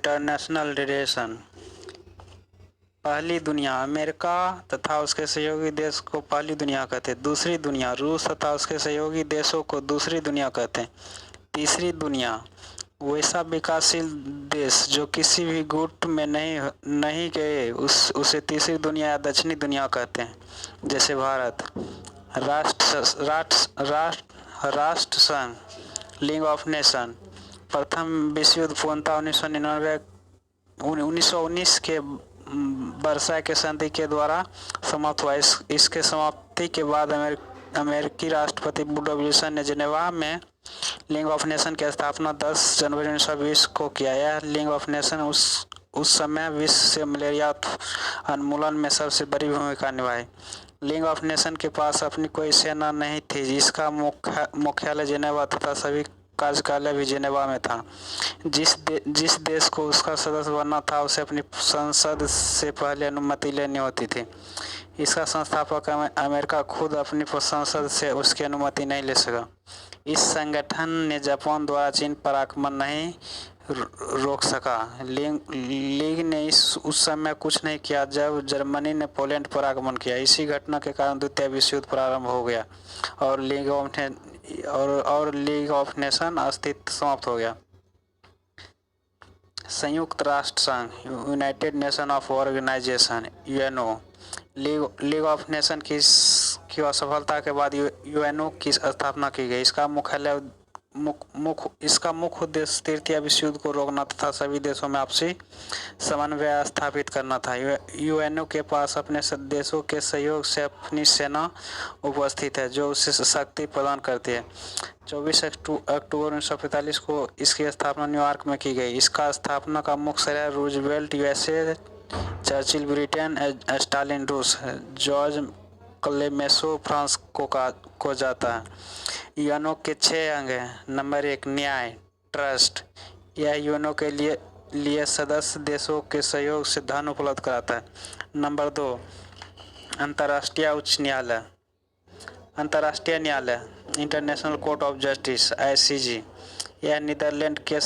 International relation. पहली दुनिया America तथा उसके सहयोगी देश को पहली दुनिया कहते हैं। दूसरी दुनिया रूस तथा उसके सहयोगी देशों को दूसरी दुनिया कहते हैं। तीसरी दुनिया वैसा विकासशील देश जो किसी भी गुट में नहीं गए उसे तीसरी दुनिया या दक्षिणी दुनिया कहते हैं। जैसे भारत। राष्ट्र संघ, लीग ऑफ नेशन। प्रथम विश्व युद्ध पूर्णतः 1919 के वर्साय के संधि के द्वारा समाप्त हुआ। इसके समाप्ति के बाद अमेरिकी राष्ट्रपति वुडरो विल्सन ने जेनेवा में लीग ऑफ नेशन की स्थापना 10 जनवरी 1920 को किया। यह लीग ऑफ नेशन उस समय विश्व से मलेरिया उन्मूलन में सबसे बड़ी भूमिका निभाई। लीग ऑफ नेशन के पास अपनी कोई सेना नहीं थी। इसका मुख्यालय जेनेवा तथा सभी कार्यकालय भी जेनेवा में था। जिस देश को उसका सदस्य बनना था उसे अपनी संसद से पहले अनुमति लेनी होती थी। इसका संस्थापक अमेरिका खुद अपनी संसद से उसकी अनुमति नहीं ले सका। इस संगठन ने जापान द्वारा चीन पर आक्रमण नहीं रोक सका। लीग ने उस समय कुछ नहीं किया जब जर्मनी ने पोलैंड पर आक्रमण किया। इसी घटना के कारण द्वितीय विश्व युद्ध प्रारंभ हो गया और लीग ऑफ नेशन अस्तित्व समाप्त हो गया। संयुक्त राष्ट्र संघ, united nation of organization, UNO. League of nation की असफलता के बाद यूएनओ की स्थापना की गई। इसका मुख्य उद्देश्य तृतीय विश्व युद्ध को रोकना तथा सभी देशों में आपसी समन्वय स्थापित करना था। यूएनओ के पास अपने देशों के सहयोग से अपनी सेना उपस्थित है जो उसे शक्ति प्रदान करती है। 24 अक्टूबर 1945 को इसकी स्थापना न्यूयॉर्क में की गई। इसका स्थापना का मुख्य शहर Roosevelt USA, Churchill Britain, Stalin रूस, जॉर्ज क्लेमेंसो फ्रांस को जाता है। यूएनओ के 6 अंग हैं। नंबर 1 न्याय, ट्रस्ट। यह यूएनओ के लिए सदस्य देशों के सहयोग से धन उपलब्ध कराता है। नंबर 2 अंतर्राष्ट्रीय उच्च न्यायालय, अंतर्राष्ट्रीय न्यायालय, international court of justice, ICJ. यह नीदरलैंड के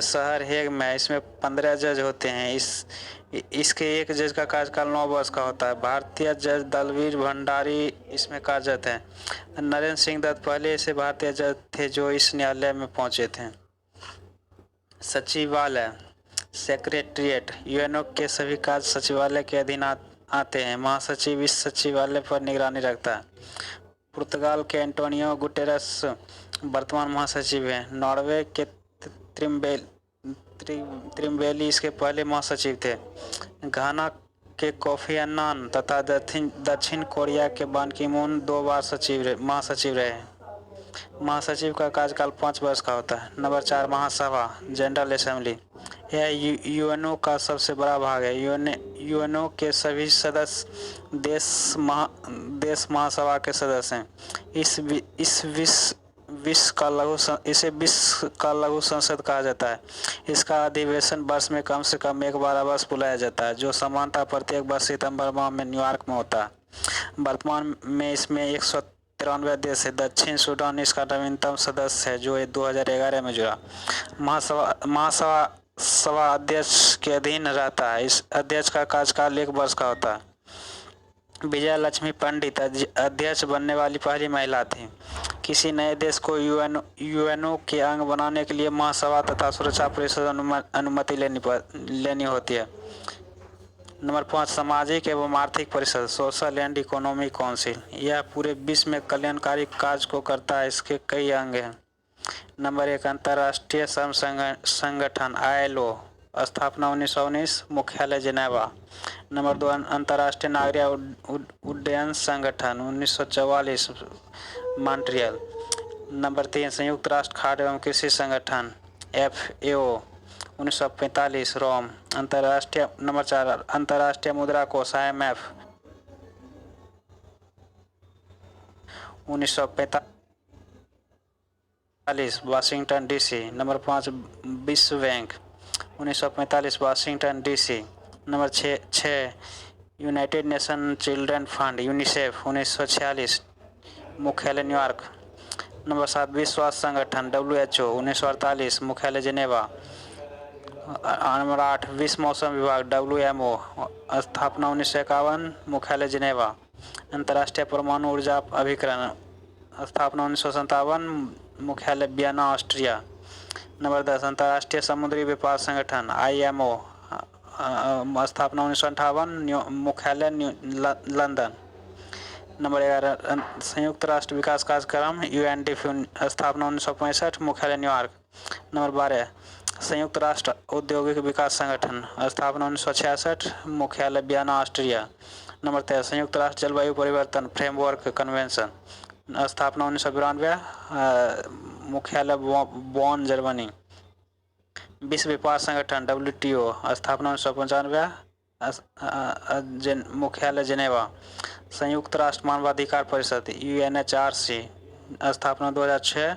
शहर हेग में है। इसमें 15 जज होते हैं। इसके एक जज का कार्यकाल 9 वर्ष का होता है। भारतीय जज दलवीर भंडारी इसमें कार्यरत हैं। नरेंद्र सिंह दत्त पहले ऐसे भारतीय जज थे जो इस न्यायालय में पहुंचे थे। सचिवालय, सेक्रेटरीट। यूएनओ के सभी कार्य सचिवालय के अधीन आते हैं। महासचिव इस सचिवालय पर निगरानी रखता है। पुर्तगाल के एंटोनियो गुटेरस वर्तमान महासचिव हैं। नॉर्वे के त्रिम्बेली इसके पहले महासचिव थे। घाना के कोफी अन्नान तथा दक्षिण कोरिया के बान की मून 2 बार महासचिव रहे। महासचिव का कार्यकाल 5 वर्ष का होता है। नंबर 4 महासभा, जनरल असेंबली। यह यूएनओ का सबसे बड़ा भाग है। यूएनओ के सभी सदस्य देश महासभा के सदस्य हैं। इसे विश्व का लघु संसद कहा जाता है। इसका अधिवेशन वर्ष में कम से कम एक बार अवश्य बुलाया जाता है जो सामान्यतः प्रत्येक वर्ष सितंबर माह में न्यूयॉर्क में होता है। वर्तमान में इसमें 193 देश है। दक्षिण सूडान इसका नवीनतम सदस्य है जो 2011 में जुड़ा। महासभा अध्यक्ष के अधीन रहता है। इस अध्यक्ष का कार्यकाल 1 वर्ष का होता है। विजया लक्ष्मी पंडित अध्यक्ष बनने वाली पहली महिला थी। किसी नए देश को यूएनओ के अंग बनाने के लिए महासभा तथा सुरक्षा परिषद अनुमति लेनी होती है। नंबर 5 सामाजिक एवं आर्थिक परिषद, सोशल एंड इकोनॉमिक काउंसिल। यह पूरे विश्व में कल्याणकारी कार्य को करता है। इसके कई अंग हैं। नंबर 1 अंतर्राष्ट्रीय श्रम संगठन, आईएलओ। स्थापना 1919, मुख्यालय जेनेवा। नंबर 2 अंतर्राष्ट्रीय नागरिक उड्डयन संगठन, 1944, मॉन्ट्रियल। नंबर 3 संयुक्त राष्ट्र खाद्य एवं कृषि संगठन, एफएओ, 1945, रोम। नंबर 4 अंतर्राष्ट्रीय मुद्रा कोष, आईएमएफ, 1945, वाशिंगटन डीसी। नंबर 5 विश्व bank, 1945, Washington DC. Number 6 United nation children fund, UNICEF, 1946, मुख्यालय न्यूयॉर्क। नंबर 7 विश्व स्वास्थ्य संगठन, डब्ल्यूएचओ, 1948, मुख्यालय जेनेवा। नंबर 8 विश्व मौसम विभाग WMO, स्थापना 1951, मुख्यालय जिनेवा। अंतर्राष्ट्रीय परमाणु ऊर्जा अभिकरण, स्थापना 1957, मुख्यालय वियना, ऑस्ट्रिया। नंबर 10 अंतर्राष्ट्रीय समुद्री व्यापार संगठन IMO, स्थापना 1958, मुख्यालय लंदन। नंबर 11 संयुक्त राष्ट्र विकास कार्यक्रम UNDP, स्थापना 1965, मुख्यालय न्यूयॉर्क। नंबर 12 संयुक्त राष्ट्र औद्योगिक विकास संगठन, स्थापना 1966, मुख्यालय वियना, ऑस्ट्रिया। नंबर 13 संयुक्त राष्ट्र जलवायु परिवर्तन फ्रेमवर्क कन्वेंशन, स्थापना 1992, मुख्यालय बॉन, जर्मनी। विश्व व्यापार संगठन WTO, स्थापना 1995, मुख्यालय जिनेवा। संयुक्त राष्ट्र मानवाधिकार परिषद UNHRC, स्थापना 2006,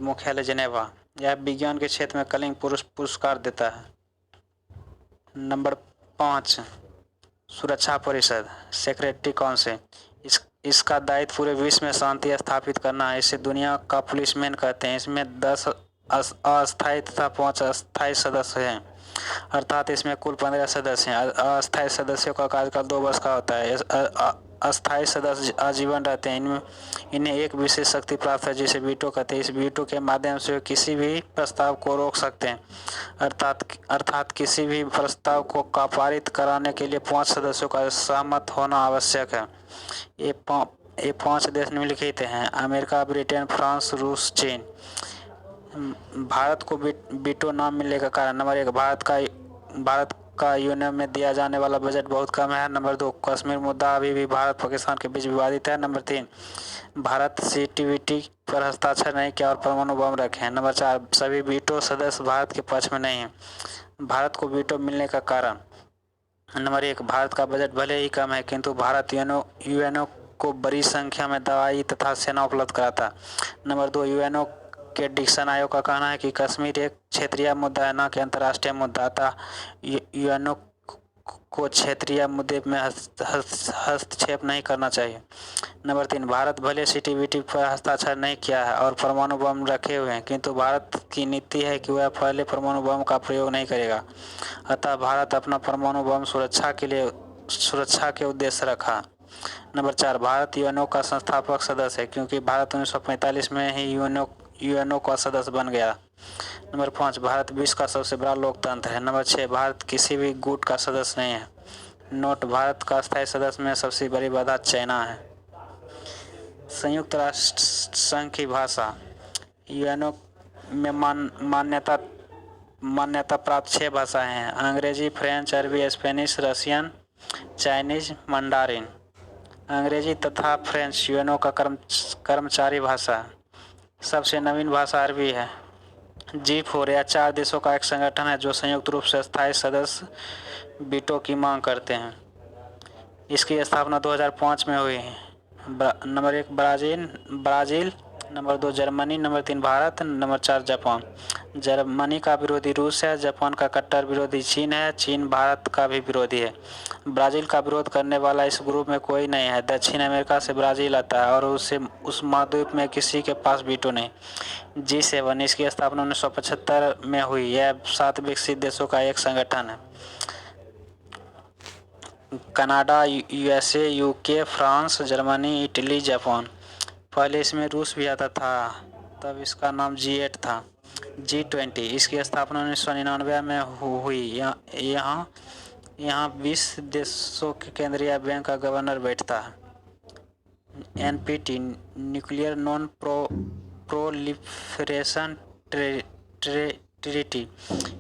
मुख्यालय जिनेवा। यह विज्ञान के क्षेत्र में कलिंग पुरस्कार देता है। नंबर 5 सुरक्षा परिषद सेक्रेटरी काउंसिल, इसका दायित्व पूरे विश्व में शांति स्थापित करना है। इसे दुनिया का पुलिसमैन कहते हैं। इसमें 10 अस्थायी तथा 5 अस्थायी सदस्य हैं, अर्थात इसमें कुल 15 सदस्य हैं। अस्थायी सदस्यों का कार्यकाल 2 वर्ष का होता है। अस्थायी सदस्य आजीवन रहते हैं। इन्हें एक विशेष शक्ति प्राप्त है जिसे वीटो कहते हैं। इस वीटो के माध्यम से वे किसी भी प्रस्ताव को रोक सकते हैं, अर्थात किसी भी प्रस्ताव को पारित कराने के लिए 5 सदस्यों का सहमत होना आवश्यक है। ये 5 देश निम्नलिखित हैं: अमेरिका, ब्रिटेन, फ्रांस, रूस, चीन। भारत को वीटो न मिलने का कारण: नंबर 1 भारत का यूएन में दिया जाने वाला बजट बहुत कम है। नंबर 2 कश्मीर मुद्दा अभी भी भारत पाकिस्तान के बीच विवादित है। नंबर 3 भारत CTBT पर हस्ताक्षर नहीं किया और परमाणु बम रखे हैं। नंबर 4 सभी वीटो सदस्य भारत के पक्ष में नहीं है। भारत को वीटो मिलने का कारण: नंबर 1 भारत का बजट भले ही कम है किंतु भारत यूएनओ को बड़ी संख्या में दवाई तथा सेना उपलब्ध कराता है। नंबर 2 यूएनओ के डिक्सन आयोग का कहना है कि कश्मीर एक क्षेत्रीय मुद्दा है, न कि अंतर्राष्ट्रीय मुद्दा, अतः यूएनओ को क्षेत्रीय मुद्दे में हस्तक्षेप नहीं करना चाहिए। नंबर 3 भारत भले CTBT पर हस्ताक्षर नहीं किया है और परमाणु बम रखे हुए हैं, किंतु भारत की नीति है कि वह पहले परमाणु बम का प्रयोग नहीं करेगा, अतः भारत अपना परमाणु बम सुरक्षा के उद्देश्य रखा। नंबर 4 भारत यूएनओ का संस्थापक सदस्य है क्योंकि भारत 1945 में ही यूएनओ का सदस्य बन गया। नंबर 5 भारत विश्व का सबसे बड़ा लोकतंत्र है। नंबर 6 भारत किसी भी गुट का सदस्य नहीं है। नोट: भारत का स्थायी सदस्य में सबसे बड़ी बाधा चाइना है। संयुक्त राष्ट्र संघ की भाषा: यूएनओ में मान्यता प्राप्त 6 भाषाएं हैं: अंग्रेजी, फ्रेंच, अरबी, स्पेनिश, रशियन, चाइनीज, मंडारिन। अंग्रेजी तथा फ्रेंच यूएनओ का कर्मचारी भाषा है। सबसे नवीन भाषा अरबी है। G4 या 4 देशों का एक संगठन है जो संयुक्त रूप से स्थायी सदस्य वीटो की मांग करते हैं। इसकी स्थापना 2005 में हुई है। Number 1 Brazil, number 2 Germany, number 3 Bharat, number 4 Japan. Germany का विरोधी रूस है, जापान का कट्टर विरोधी चीन है, चीन भारत का भी विरोधी है। ब्राज़ील का विरोध करने वाला इस ग्रुप में कोई नहीं है। दक्षिण अमेरिका से ब्राज़ील आता है और उस महाद्वीप में किसी के पास वीटो नहीं। G7 इसकी स्थापना 1975 में हुई। यह 7 विकसित देशों का एक संगठन है। Canada, USA, UK, France, Germany, Italy, Japan. पहले इसमें रूस भी आता था, तब इसका नाम G8 था। G20 इसकी स्थापना 1999 में हुई। यहाँ 20 देशों के केंद्रीय बैंक का गवर्नर बैठता है। NPT nuclear non proliferation treaty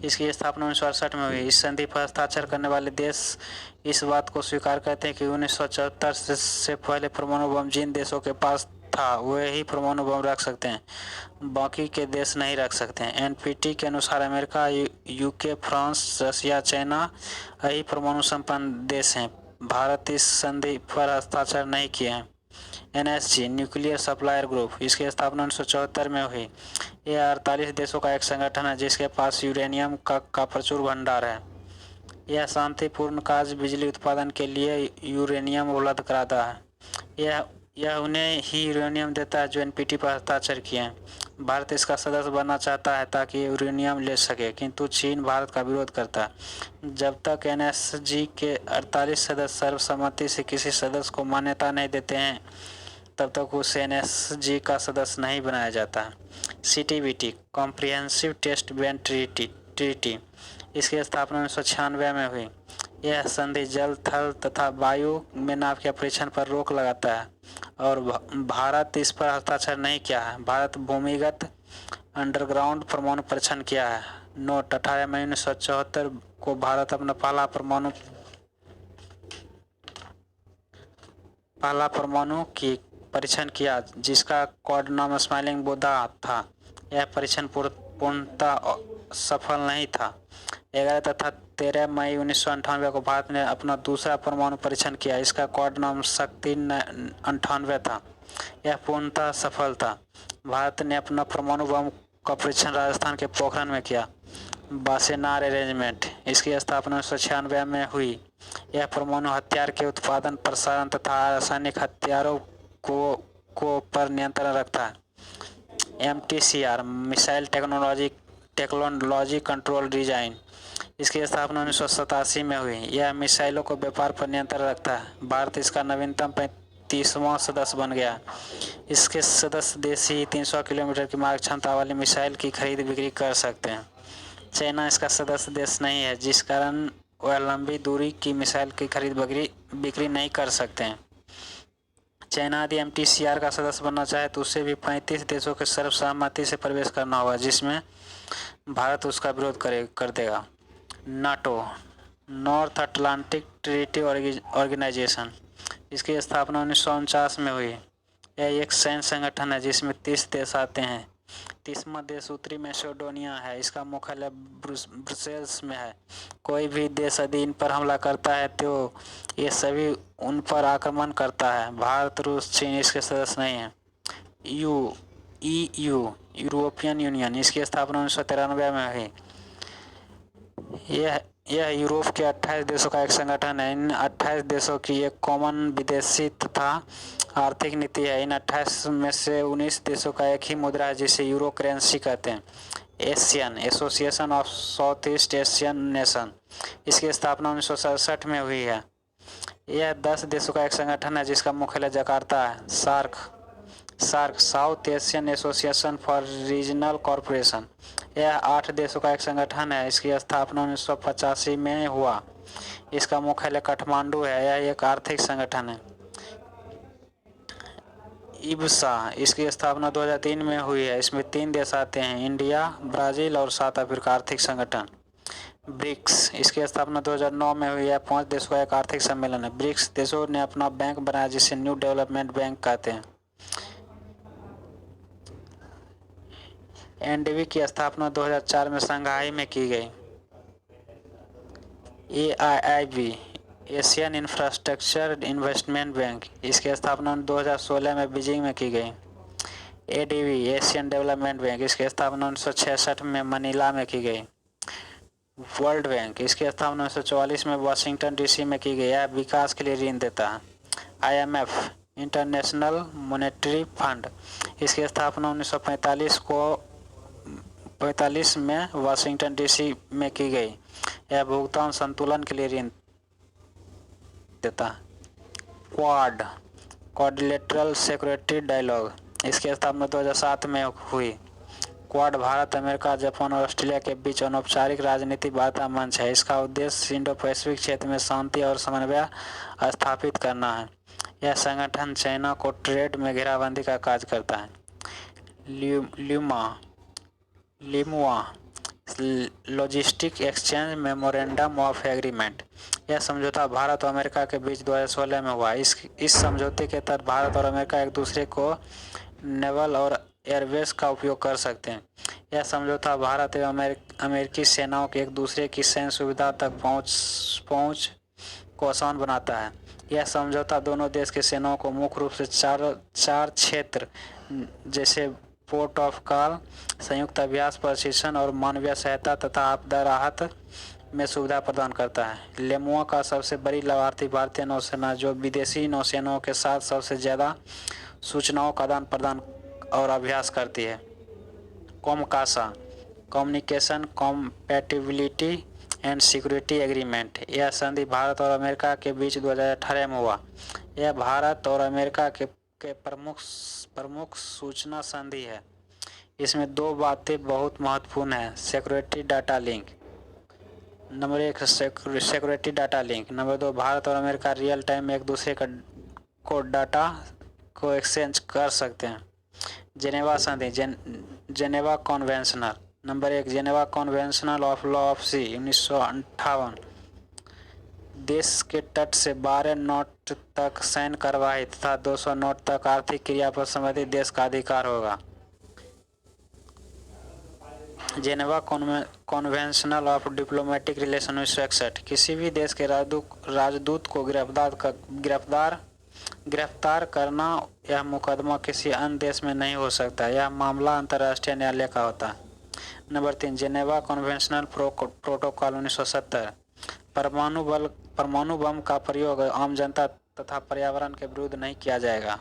इसकी स्थापना 1968 में हुई। इस संधि पर हस्ताक्षर करने वाले देश इस बात को स्वीकार करते हैं कि 1974 से पहले परमाणु बम जिन देशों के पास था वे ही परमाणु बम रख सकते हैं, बाकी के देश नहीं रख सकते हैं। NPT के अनुसार America, UK, France, Russia, China यही परमाणु संपन्न देश हैं। भारत इस संधि पर हस्ताक्षर नहीं किए हैं। NSG न्यूक्लियर सप्लायर ग्रुप इसकी स्थापना 1974 में हुई। यह 48 देशों का एक संगठन है जिसके पास यूरेनियम का प्रचुर भंडार है। यह शांतिपूर्ण कार्य बिजली उत्पादन के लिए यूरेनियम उपलब्ध कराता है। यह उन्हें ही यूरेनियम देता है जो NPT पर हस्ताक्षर किए हैं। भारत इसका सदस्य बनना चाहता है ताकि यूरेनियम ले सके, किंतु चीन भारत का विरोध करता है। जब तक एनएसजी के 48 सदस्य सर्वसम्मति से किसी सदस्य को मान्यता नहीं देते हैं, तब तक उसे एनएसजी का सदस्य नहीं बनाया जाता है। CTBT comprehensive test ban treaty इसकी स्थापना 1996 में हुई। यह संधि जल, थल तथा वायु में नाव के परीक्षण पर रोक लगाता है और भारत इस पर हस्ताक्षर नहीं किया है। भारत भूमिगत अंडरग्राउंड परमाणु परीक्षण किया है। नोट 18 मई 1974 को भारत अपना पहला परमाणु की परीक्षण किया, जिसका कोड नाम स्माइलिंग बुद्धा था। यह परीक्षण पूर्णतः सफल नहीं था। 11 तथा 13 मई 1998 को भारत ने अपना दूसरा परमाणु परीक्षण किया। इसका कोड नाम शक्ति 98 था। यह पूर्णतः सफल था। भारत ने अपना परमाणु बम का परीक्षण राजस्थान के पोखरण में किया। बासेनार अरेंजमेंट इसकी स्थापना 1996 में हुई। यह परमाणु हथियार के उत्पादन, प्रसारण तथा रासायनिक हथियारों को पर नियंत्रण रखता है। MTCR missile technology control design इसकी स्थापना 1987 में हुई। यह मिसाइलों को व्यापार पर नियंत्रण रखता है। भारत इसका नवीनतम 35वां सदस्य बन गया। इसके सदस्य देश ही 300 किलोमीटर की मारक क्षमता वाली मिसाइल की खरीद बिक्री कर सकते हैं। चाइना इसका सदस्य देश नहीं है, जिस कारण वह लंबी दूरी की मिसाइल की खरीद बिक्री नहीं कर सकते हैं। चाइना यदि MTCR का सदस्य बनना चाहे तो उसे भी 35 देशों के सर्वसम्मति से प्रवेश करना होगा, जिसमें भारत उसका विरोध कर देगा। NATO North Atlantic treaty organization इसकी स्थापना 1949 में हुई। यह एक सैन्य संगठन है जिसमें 30 देश आते हैं। 30वां देश उत्तरी मैसेडोनिया है। इसका मुख्यालय ब्रुसेल्स में है। कोई भी देश यदि इन पर हमला करता है तो ये सभी उन पर आक्रमण करता है। भारत, रूस, चीन इसके सदस्य नहीं हैं। EU यूरोपियन यूनियन इसकी स्थापना 1993 में हुई। यह यूरोप के 28 देशों का एक संगठन है। इन 28 देशों की एक कॉमन विदेशी तथा आर्थिक नीति है। इन 28 में से 19 देशों का एक ही मुद्रा है, जिसे यूरो करेंसी कहते हैं। Asian association of south east Asian nation इसकी स्थापना 1967 में हुई है। यह 10 देशों का एक संगठन है जिसका मुख्यालय जकार्ता है। SAARC South Asian association for regional corporation यह 8 देशों का एक संगठन है। इसकी स्थापना 1985 में हुआ। इसका मुख्यालय काठमांडू है। यह एक आर्थिक संगठन है। इब्सा इसकी स्थापना 2003 में हुई है। इसमें 3 देश आते हैं, इंडिया, ब्राज़ील और साउथ अफ्रीका आर्थिक संगठन। ब्रिक्स इसकी स्थापना 2009 में हुई है। 5 देशों का एक आर्थिक सम्मेलन है। ब्रिक्स देशों ने अपना बैंक बनाया जिसे न्यू डेवलपमेंट बैंक कहते हैं। NDB की स्थापना 2004 में शंघाई में की गई। AIIB Asian infrastructure investment bank इसकी स्थापना 2016 में बीजिंग में की गई। ADB एशियन डेवलपमेंट बैंक इसकी स्थापना 1966 में मनीला में की गई। वर्ल्ड बैंक इसकी स्थापना 1944 में वाशिंगटन DC में की गई। यह विकास के लिए ऋण देता है। IMF इंटरनेशनल मॉनेटरी फंड इसकी स्थापना 1945 में वाशिंगटन DC में की गई। यह भुगतान संतुलन के लिए ऋण देता है। क्वाड क्वाड्रिलेटरल सिक्योरिटी डायलॉग इसकी स्थापना 2007 में हुई। क्वाड भारत, अमेरिका, जापान और ऑस्ट्रेलिया के बीच अनौपचारिक राजनीतिक वार्ता मंच है। इसका उद्देश्य इंडो पैसिफिक क्षेत्र में शांति और समन्वय स्थापित करना है। यह संगठन चाइना को ट्रेड में घेराबंदी का कार्य करता है। LEMOA logistic exchange memorandum of agreement यह समझौता भारत और अमेरिका के बीच 2016 में हुआ। इस समझौते के तहत भारत और अमेरिका एक दूसरे को नेवल और एयरबेस का उपयोग कर सकते हैं। यह समझौता भारत एवं अमेरिकी सेनाओं के एक दूसरे की सैन्य सुविधा तक पहुंच को आसान बनाता है। यह समझौता दोनों देश की सेनाओं को मुख्य रूप से चार क्षेत्र जैसे पोर्ट ऑफ कॉल, संयुक्त अभ्यास प्रशिक्षण और मानवीय सहायता तथा आपदा राहत में सुविधा प्रदान करता है। लेमुआ का सबसे बड़ी लाभार्थी भारतीय नौसेना, जो विदेशी नौसेनाओं के साथ सबसे ज़्यादा सूचनाओं का आदान प्रदान और अभ्यास करती है। COMCASA, communication compatibility and security agreement. यह संधि भारत और अमेरिका के बीच 2018 में हुआ। यह भारत और अमेरिका के प्रमुख सूचना संधि है। इसमें दो बातें बहुत महत्वपूर्ण हैं। Security data link number 1, security data link. Number 2, Bharat और अमेरिका रियल टाइम में एक दूसरे को डाटा को एक्सचेंज कर सकते हैं। जेनेवा संधि, Geneva conventional. Number 1, Geneva conventional of law of sea 1958। देश के तट से 12 नॉट तक सैन्य कार्यवाही तथा 200 नॉट तक आर्थिक क्रिया पर संबंधित देश का अधिकार होगा। Geneva conventional of diplomatic relation 1961। किसी भी देश के राजदूत को गिरफ्तार करना यह मुकदमा किसी अन्य देश में नहीं हो सकता। यह मामला अंतर्राष्ट्रीय न्यायालय का होता है। Number 3, Geneva conventional protocol 1970। परमाणु बम का प्रयोग आम जनता तथा पर्यावरण के विरुद्ध नहीं किया जाएगा।